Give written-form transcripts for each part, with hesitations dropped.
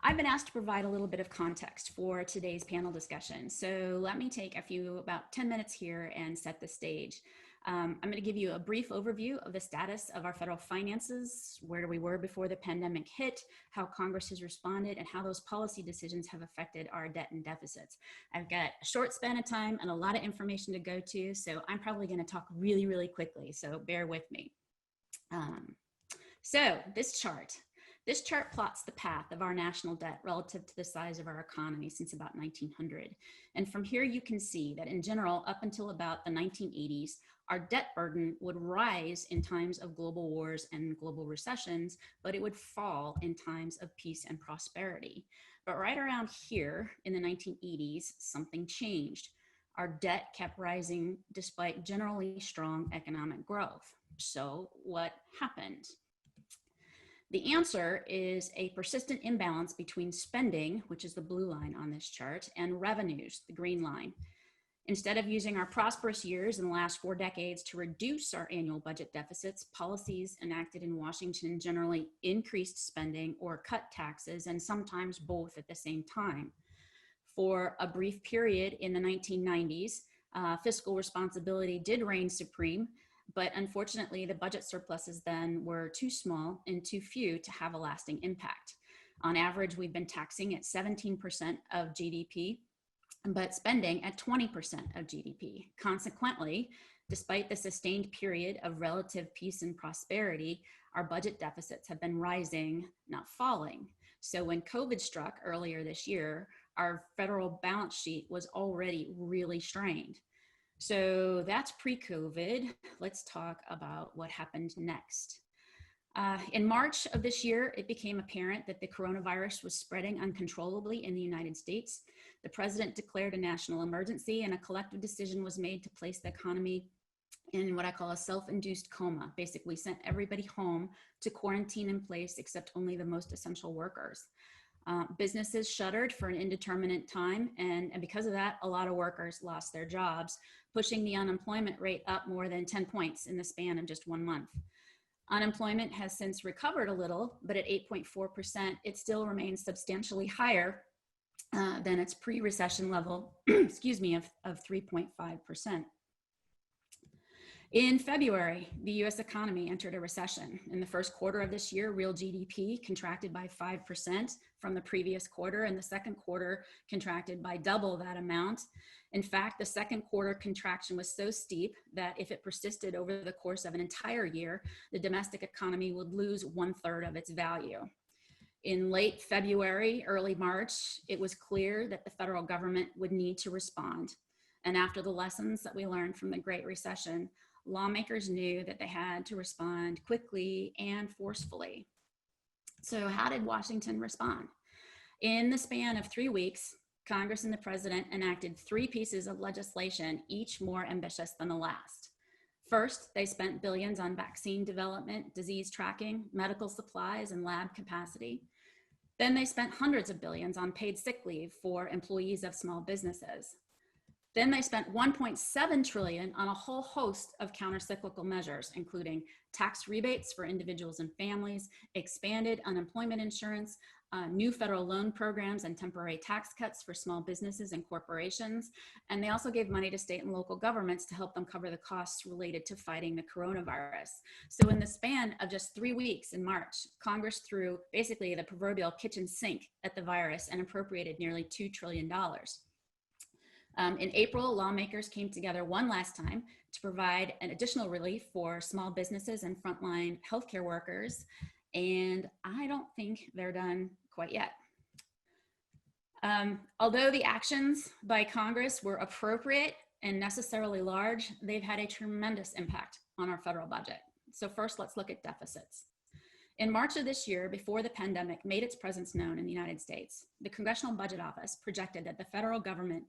I've been asked to provide a little bit of context for today's panel discussion. So let me take about 10 minutes here and set the stage. I'm going to give you a brief overview of the status of our federal finances, where we were before the pandemic hit, how Congress has responded, and how those policy decisions have affected our debt and deficits. I've got a short span of time and a lot of information to go to, so I'm probably going to talk really, really quickly, so bear with me. So this chart plots the path of our national debt relative to the size of our economy since about 1900. And from here you can see that in general, up until about the 1980s, our debt burden would rise in times of global wars and global recessions, but it would fall in times of peace and prosperity. But right around here in the 1980s, something changed. Our debt kept rising despite generally strong economic growth. So what happened? The answer is a persistent imbalance between spending, which is the blue line on this chart, and revenues, the green line. Instead of using our prosperous years in the last 4 decades to reduce our annual budget deficits, policies enacted in Washington generally increased spending or cut taxes, and sometimes both at the same time. For a brief period in the 1990s, fiscal responsibility did reign supreme, but unfortunately, the budget surpluses then were too small and too few to have a lasting impact. On average, we've been taxing at 17% of GDP, but spending at 20% of GDP. Consequently, despite the sustained period of relative peace and prosperity, our budget deficits have been rising, not falling. So when COVID struck earlier this year, our federal balance sheet was already really strained. So that's pre-COVID. Let's talk about what happened next. In March of this year, it became apparent that the coronavirus was spreading uncontrollably in the United States. The president declared a national emergency, and a collective decision was made to place the economy in what I call a self-induced coma, basically sent everybody home to quarantine in place except only the most essential workers. Businesses shuttered for an indeterminate time, and because of that, a lot of workers lost their jobs, pushing the unemployment rate up more than 10 points in the span of just 1 month. Unemployment has since recovered a little, but at 8.4%, it still remains substantially higher than its pre-recession level, excuse me, of 3.5%. In February, the US economy entered a recession. In the first quarter of this year, real GDP contracted by 5% from the previous quarter, and the second quarter contracted by double that amount. In fact, the second quarter contraction was so steep that if it persisted over the course of an entire year, the domestic economy would lose 1/3 of its value. In late February, early March, it was clear that the federal government would need to respond. And after the lessons that we learned from the Great Recession, lawmakers knew that they had to respond quickly and forcefully. So how did Washington respond? In the span of 3 weeks, Congress and the president enacted 3 pieces of legislation, each more ambitious than the last. First, they spent billions on vaccine development, disease tracking, medical supplies, and lab capacity. Then they spent hundreds of billions on paid sick leave for employees of small businesses. Then they spent $1.7 trillion on a whole host of countercyclical measures, including tax rebates for individuals and families, expanded unemployment insurance, new federal loan programs, and temporary tax cuts for small businesses and corporations. And they also gave money to state and local governments to help them cover the costs related to fighting the coronavirus. So in the span of just 3 weeks in March, Congress threw basically the proverbial kitchen sink at the virus and appropriated nearly $2 trillion. In April, lawmakers came together one last time to provide an additional relief for small businesses and frontline healthcare workers, and I don't think they're done quite yet. Although the actions by Congress were appropriate and necessarily large, they've had a tremendous impact on our federal budget. So first, let's look at deficits. In March of this year, before the pandemic made its presence known in the United States, the Congressional Budget Office projected that the federal government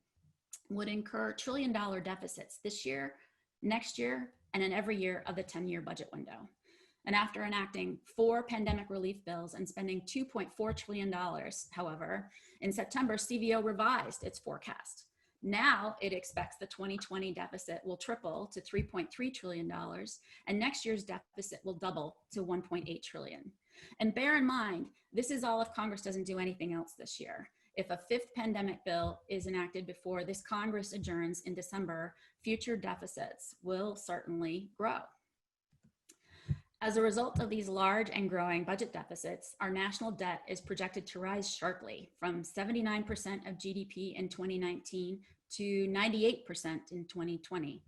would incur trillion-dollar deficits this year, next year, and in every year of the 10-year budget window. And after enacting 4 pandemic relief bills and spending $2.4 trillion, however, in September, CBO revised its forecast. Now it expects the 2020 deficit will triple to $3.3 trillion, and next year's deficit will double to $1.8 trillion. And bear in mind, this is all if Congress doesn't do anything else this year. If a fifth pandemic bill is enacted before this Congress adjourns in December, future deficits will certainly grow. As a result of these large and growing budget deficits, our national debt is projected to rise sharply from 79% of GDP in 2019 to 98% in 2020.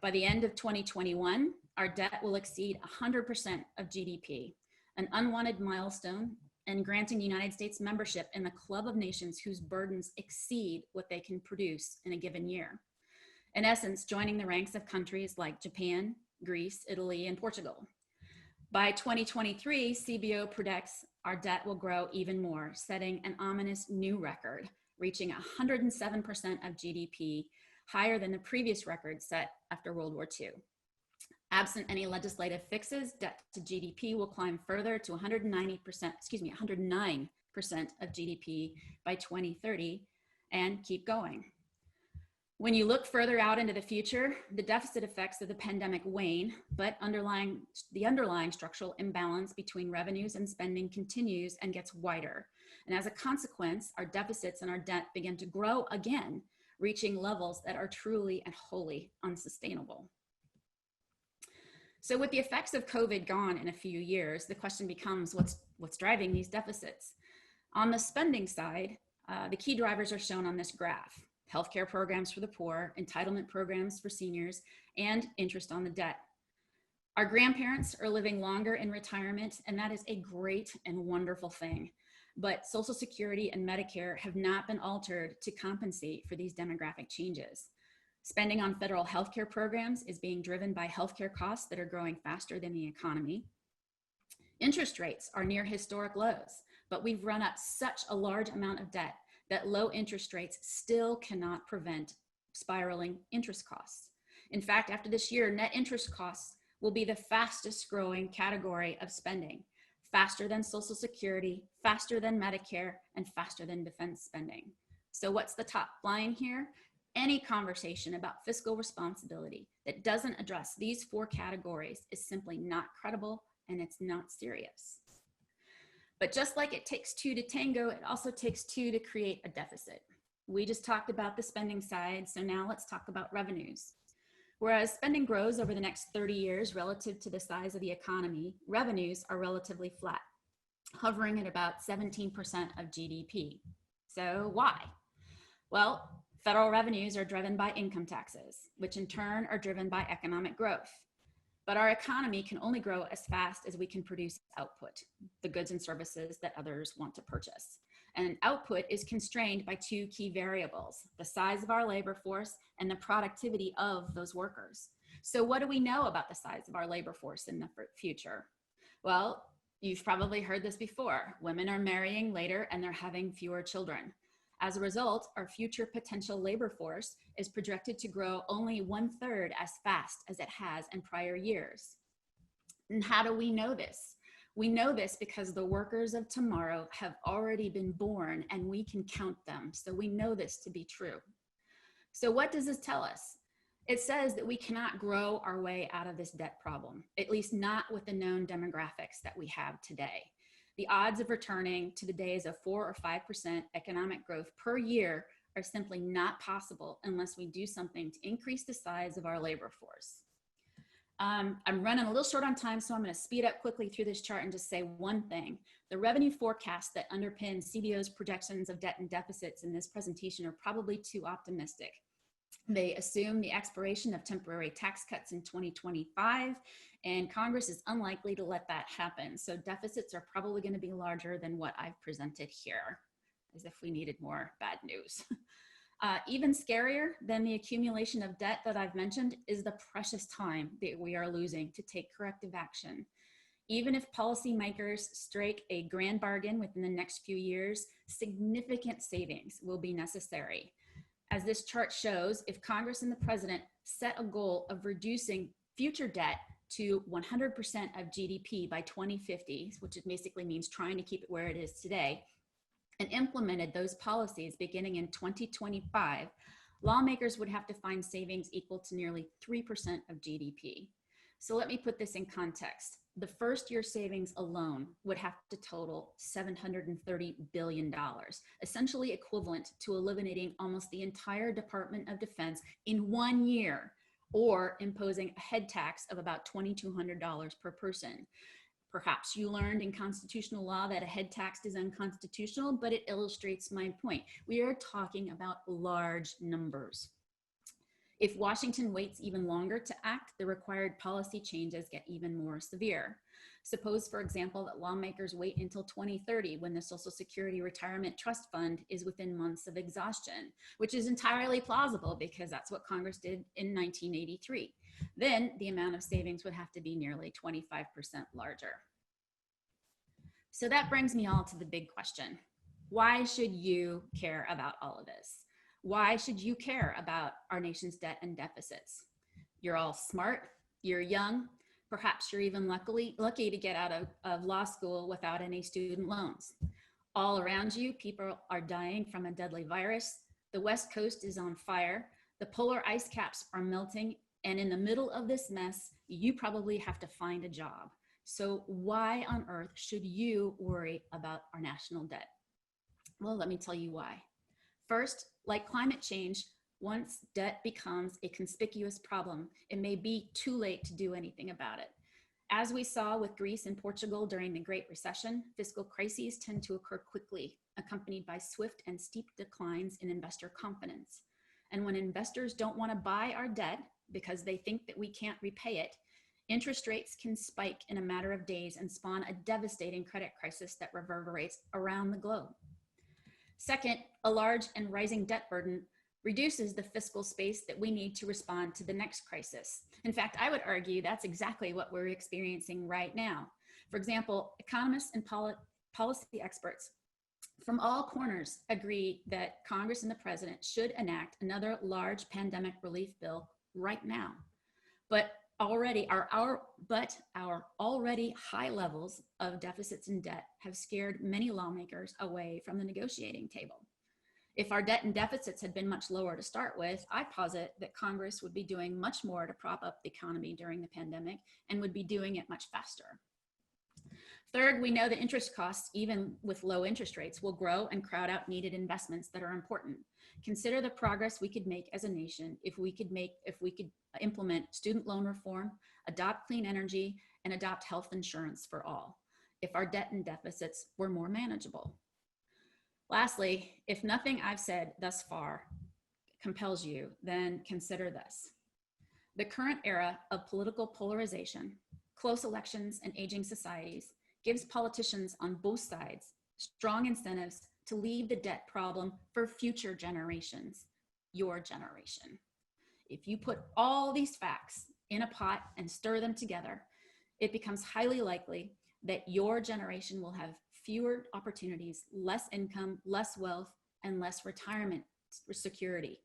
By the end of 2021, our debt will exceed 100% of GDP, an unwanted milestone, and granting the United States membership in the club of nations whose burdens exceed what they can produce in a given year. In essence, joining the ranks of countries like Japan, Greece, Italy, and Portugal. By 2023, CBO predicts our debt will grow even more, setting an ominous new record, reaching 107% of GDP, higher than the previous record set after World War II. Absent any legislative fixes, debt to GDP will climb further to 109% of GDP by 2030 and keep going. When you look further out into the future, the deficit effects of the pandemic wane, but the underlying structural imbalance between revenues and spending continues and gets wider. And as a consequence, our deficits and our debt begin to grow again, reaching levels that are truly and wholly unsustainable. So with the effects of COVID gone in a few years, the question becomes what's driving these deficits? On the spending side, the key drivers are shown on this graph: healthcare programs for the poor, entitlement programs for seniors, and interest on the debt. Our grandparents are living longer in retirement, and that is a great and wonderful thing. But Social Security and Medicare have not been altered to compensate for these demographic changes. Spending on federal healthcare programs is being driven by healthcare costs that are growing faster than the economy. Interest rates are near historic lows, but we've run up such a large amount of debt that low interest rates still cannot prevent spiraling interest costs. In fact, after this year, net interest costs will be the fastest growing category of spending, faster than Social Security, faster than Medicare, and faster than defense spending. So what's the top line here? Any conversation about fiscal responsibility that doesn't address these four categories is simply not credible, and it's not serious. But just like it takes two to tango, it also takes two to create a deficit. We just talked about the spending side, so now let's talk about revenues. Whereas spending grows over the next 30 years relative to the size of the economy, revenues are relatively flat, hovering at about 17% of GDP. So why? Well, federal revenues are driven by income taxes, which in turn are driven by economic growth. But our economy can only grow as fast as we can produce output, the goods and services that others want to purchase. And output is constrained by two key variables: the size of our labor force and the productivity of those workers. So what do we know about the size of our labor force in the future? Well, you've probably heard this before. Women are marrying later and they're having fewer children. As a result, our future potential labor force is projected to grow only 1/3 as fast as it has in prior years. And how do we know this? We know this because the workers of tomorrow have already been born and we can count them. So we know this to be true. So what does this tell us? It says that we cannot grow our way out of this debt problem, at least not with the known demographics that we have today. The odds of returning to the days of 4 or 5% economic growth per year are simply not possible unless we do something to increase the size of our labor force. I'm running a little short on time, so I'm going to speed up quickly through this chart and just say one thing. The revenue forecasts that underpin CBO's projections of debt and deficits in this presentation are probably too optimistic. They assume the expiration of temporary tax cuts in 2025, and Congress is unlikely to let that happen. So deficits are probably going to be larger than what I've presented here, as if we needed more bad news. Even scarier than the accumulation of debt that I've mentioned is the precious time that we are losing to take corrective action. Even if policymakers strike a grand bargain within the next few years, significant savings will be necessary. As this chart shows, if Congress and the president set a goal of reducing future debt to 100% of GDP by 2050, which basically means trying to keep it where it is today, and implemented those policies beginning in 2025, lawmakers would have to find savings equal to nearly 3% of GDP. So let me put this in context. the first year savings alone would have to total $730 billion, essentially equivalent to eliminating almost the entire Department of Defense in 1 year, or imposing a head tax of about $2,200 per person. Perhaps you learned in constitutional law that a head tax is unconstitutional, but it illustrates my point. We are talking about large numbers. If Washington waits even longer to act, the required policy changes get even more severe. Suppose, for example, that lawmakers wait until 2030 when the Social Security Retirement Trust Fund is within months of exhaustion, which is entirely plausible because that's what Congress did in 1983. Then the amount of savings would have to be nearly 25% larger. So that brings me all to the big question. Why should you care about all of this? Why should you care about our nation's debt and deficits? You're all smart, you're young, perhaps you're even lucky to get out of law school without any student loans. All around you, people are dying from a deadly virus. The West Coast is on fire. The polar ice caps are melting. And in the middle of this mess, you probably have to find a job. So why on earth should you worry about our national debt? Well, let me tell you why. First, like climate change, once debt becomes a conspicuous problem, it may be too late to do anything about it. As we saw with Greece and Portugal during the Great Recession, fiscal crises tend to occur quickly, accompanied by swift and steep declines in investor confidence. And when investors don't want to buy our debt because they think that we can't repay it, interest rates can spike in a matter of days and spawn a devastating credit crisis that reverberates around the globe. Second, a large and rising debt burden reduces the fiscal space that we need to respond to the next crisis. In fact, I would argue that's exactly what we're experiencing right now. For example, economists and policy experts from all corners agree that Congress and the president should enact another large pandemic relief bill right now. But our already high levels of deficits and debt have scared many lawmakers away from the negotiating table. If our debt and deficits had been much lower to start with, I posit that Congress would be doing much more to prop up the economy during the pandemic and would be doing it much faster. Third, we know that interest costs, even with low interest rates, will grow and crowd out needed investments that are important. Consider the progress we could make as a nation if we could implement student loan reform, adopt clean energy, and adopt health insurance for all, if our debt and deficits were more manageable. Lastly, if nothing I've said thus far compels you, then consider this. The current era of political polarization, close elections, and aging societies gives politicians on both sides strong incentives to leave the debt problem for future generations, your generation. If you put all these facts in a pot and stir them together, it becomes highly likely that your generation will have fewer opportunities, less income, less wealth, and less retirement security.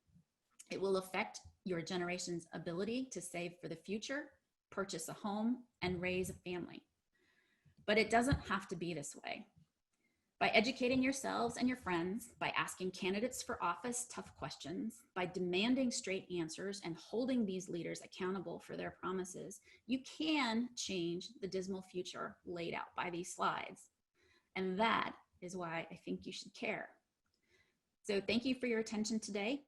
It will affect your generation's ability to save for the future, purchase a home, and raise a family. But it doesn't have to be this way. By educating yourselves and your friends, by asking candidates for office tough questions, by demanding straight answers and holding these leaders accountable for their promises, you can change the dismal future laid out by these slides. And that is why I think you should care. So thank you for your attention today.